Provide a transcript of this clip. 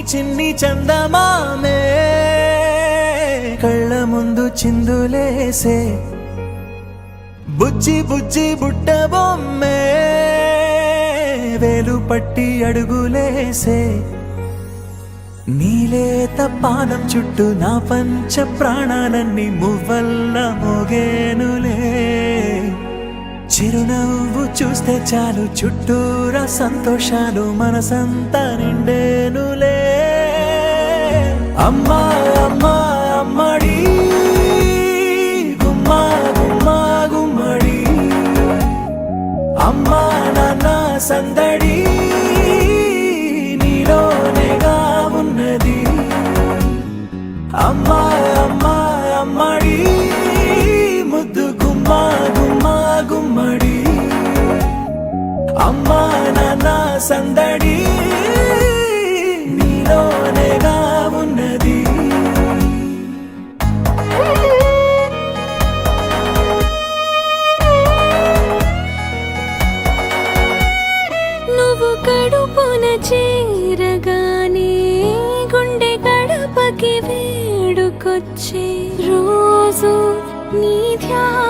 చిన్ని చందమామే కళ్ళ ముందు చిందులేసే బుజ్జి బుజ్జి బుట్ట బొమ్మే వేలు పట్టి అడుగులేసే నీలేత పానం చుట్టూ నా పంచ ప్రాణాలన్నీ మువ్వల్ల మోగేనులే చిరునవ్వు చూస్తే చాలు చుట్టూరా సంతోషాలు మనసంతా నిండేనులే అమ్మా అమ్మా అమ్మడి గుమ్మా గుమ్మా గుమ్మడి అమ్మా నాన్న సందడి నీలోనేగా ఉన్నది అమ్మా అమ్మా అమ్మడి ముద్దు గుమ్మా గుమ్మా గుమ్మడి అమ్మా నాన్న సందడి నీలోనేగా ఉన్నది నువ్వు కడుపున చేరగానే గుండె గడపకి వేడుకొచ్చే రోజు నీ ధ్యానం